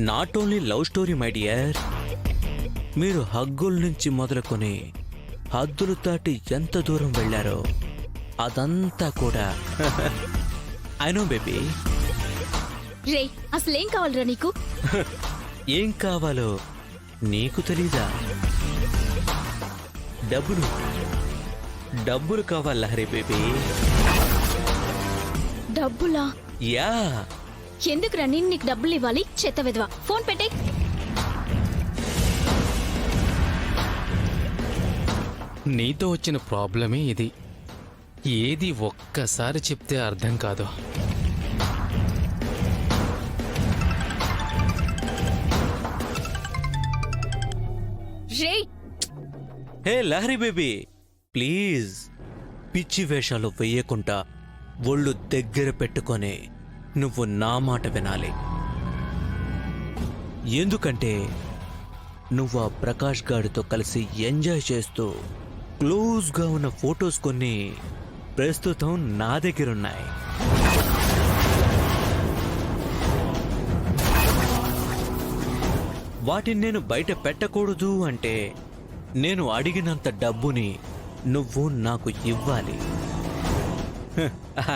Not only love story my dear, మీరు హగ్గుల నుంచి మొదలుకొని హద్దులు దాటి ఎంత దూరం వెళ్ళారో అదంతా కూడా ఐ నో బేబీ. రే అసలేం కావాలరా నీకు? ఏం కావాలో నీకు తెలీదా? డబ్బులు డబ్బులు కావాలి లహరి బేబీ. డబ్బులా? యా. ఎందుకురా నేను నీకు డబ్బులు ఇవ్వాలి? చెత్త విధవా, ఫోన్ పెట్టే. నీతో వచ్చిన ప్రాబ్లమే ఇది. ఏది ఒక్కసారి చెప్తే అర్థం కాదు. రే హే లహరి బేబీ, ప్లీజ్ పిచ్చి వేషాలు వెయ్యకుండా ఒళ్ళు దగ్గర పెట్టుకొని నువ్వు నా మాట వినాలి. ఎందుకంటే నువ్వు ఆ ప్రకాష్ గాడితో కలిసి ఎంజాయ్ చేస్తూ క్లోజ్గా ఉన్న ఫొటోస్ కొన్ని ప్రస్తుతం నా దగ్గరున్నాయి. వాటిని నేను బయట పెట్టకూడదు అంటే నేను అడిగినంత డబ్బుని నువ్వు నాకు ఇవ్వాలి.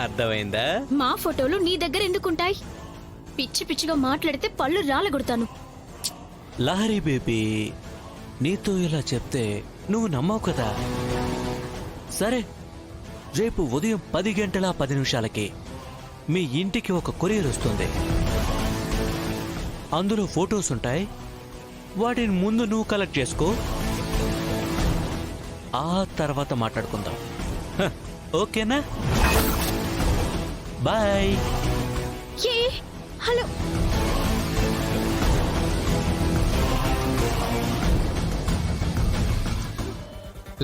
అర్థమైందా? మా ఫోటోలు నీ దగ్గర ఎందుకుంటాయి? పిచ్చి పిచ్చిగా మాట్లాడితే పళ్ళు రాలగొడతాను. లహరి బేబీ, నీతో ఇలా చెప్తే నువ్వు నమ్మవు కదా. సరే, రేపు ఉదయం 10 గంటల 10 నిమిషాలకి మీ ఇంటికి ఒక కొరియర్ వస్తుంది. అందులో ఫొటోస్ ఉంటాయి. వాటిని ముందు నువ్వు కలెక్ట్ చేసుకో, ఆ తర్వాత మాట్లాడుకుందాం. ఓకేనా? బాయ్. హలో.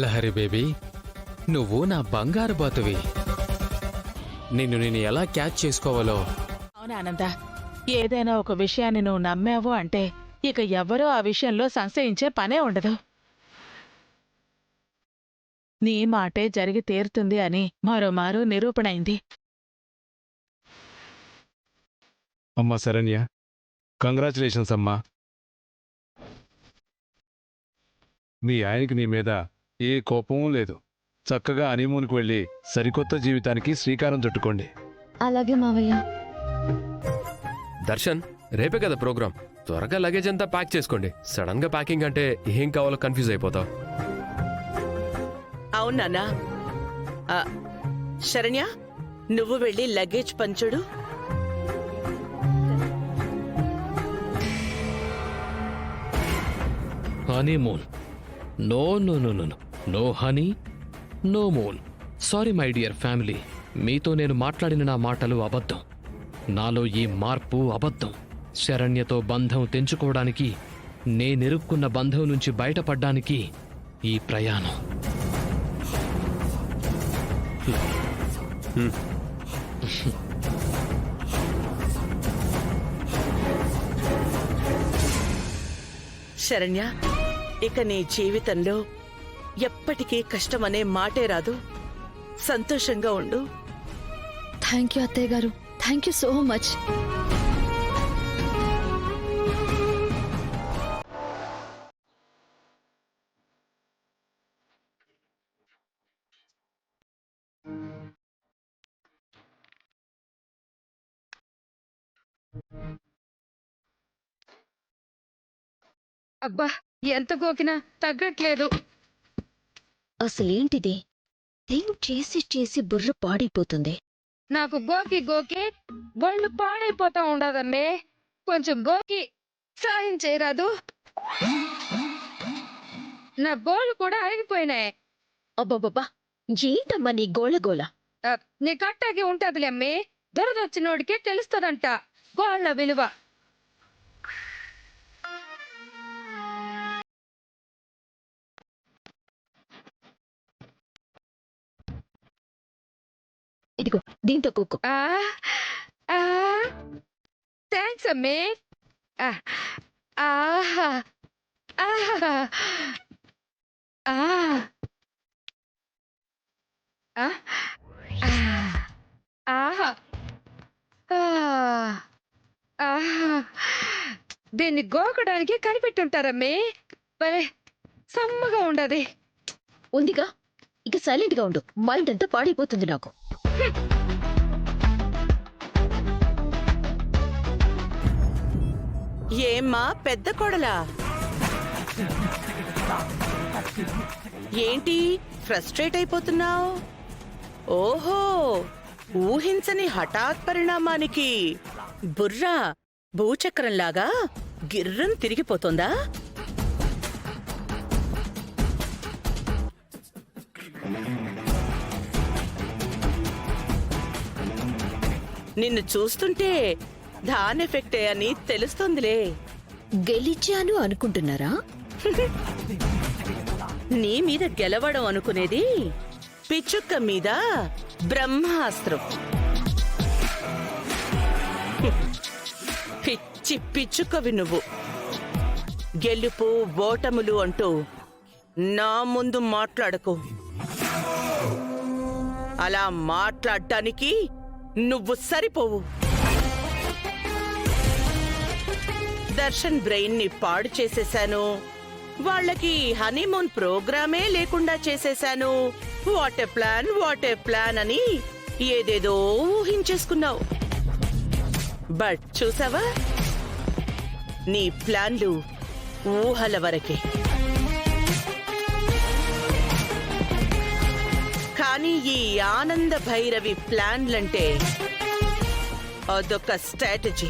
లహరి బేబీ, నువ్వు నా బంగారు బాతువి. నిన్ను నేను ఎలా క్యాచ్ చేసుకోవాలో. అవునా ఆనంద, ఏదైనా ఒక విషయాన్ని నువ్వు నమ్మావు అంటే ఇక ఎవ్వరూ ఆ విషయంలో సంశయించే పనే ఉండదు. నీ మాటే జరిగి తీరుతుంది అని మరోమారు నిరూపణైంది. అమ్మా శరణ్య, కంగ్రాచులేషన్స్ అమ్మా. మీ ఆయనకి నీ మీద ఏ కోపమూ లేదు. చక్కగా హనీమూన్కి వెళ్ళి సరికొత్త జీవితానికి శ్రీకారం చుట్టుకోండి. అలాగే మావయ్య. దర్శన్, రేపే కదా ప్రోగ్రామ్. త్వరగా లగేజ్ అంతా ప్యాక్ చేసుకోండి. సడన్ గా ప్యాకింగ్ అంటే ఏం కావాలో కన్ఫ్యూజ్ అయిపోతావు. అవునా శరణ్య, నువ్వు వెళ్ళి లగేజ్ పంచుడు. Honeymoon? No no no no no honey, no moon. Sorry my dear family, మీతో నేను మాట్లాడిన నా మాటలు అబద్ధం. నాలో ఈ మార్పు అబద్ధం. శరణ్యతో బంధం తెంచుకోవడానికి, నేనిరుక్కున్న బంధం నుంచి బయటపడ్డానికి ఈ ప్రయాణం. శరణ్య, ఇక నీ జీవితంలో ఎప్పటికీ కష్టమనే మాటే రాదు. సంతోషంగా ఉండు. థ్యాంక్ యూ అత్తయ్య గారు, థ్యాంక్ యూ సో మచ్. అబ్బా, ఎంత గోకినా తగ్గట్లేదు. అసలేంటిది? థింక్ చేసి చేసి బుర్ర పాడైపోతుంది. నాకు గోకి గోకి బళ్ళు పాడైపోతా ఉండదమ్మే. కొంచెం గోకి సాయం చేయరాదు? నా గోళ్ళు కూడా ఆగిపోయినాయి. అబ్బబ్బబ్బా, ఏంటమ్మా నీ గోళగోళ? నీ కట్టాకి ఉంటదిలే అమ్మే. దొరదొచ్చినోడికే తెలుస్తుందంట గోళ్ళ విలువ. ఇదిగో దీంతో కూకో. థ్యాంక్స్ అమ్మే. ఆహా ఆహా ఆహా ఆహా దీన్ని గోకడానికి కనిపెట్టుంటారమ్మే. భలే సమ్మగా ఉండదు. ఉందిగా, ఇక సైలెంట్ గా ఉండు. మైండ్ అంతా పాడైపోతుంది నాకు. ఏమ్మా పెద్ద కోడలా, ఏంటి ఫ్రస్ట్రేట్ అయిపోతున్నావు? ఓహో, ఊహించని హఠాత్ పరిణామానికి బుర్ర భూచక్రంలాగా గిర్రం తిరిగిపోతుందా? నిన్ను చూస్తుంటే దాని ఎఫెక్టే అని తెలుస్తోందిలే. గెలిచాను అనుకుంటున్నారా? నీ మీద గెలవడం అనుకునేది పిచ్చుక్క మీద బ్రహ్మాస్త్రం. పిచ్చి పిచ్చుకవి నువ్వు. గెలుపు ఓటములు అంటూ నా ముందు మాట్లాడకు. అలా మాట్లాడటానికి నువ్వు సరిపోవు. దర్శన్ బ్రెయిన్ ని పాడు చేసేశాను, వాళ్ళకి హనీమూన్ ప్రోగ్రామే లేకుండా చేసేశాను, వాట్ ఏ ప్లాన్ అని ఏదేదో ఊహించేసుకున్నావు. బట్ చూసావా, నీ ప్లాన్లు ఊహల వరకే. కానీ ఈ ఆనంద భైరవి ప్లాన్లంటే అదొక స్ట్రాటజీ.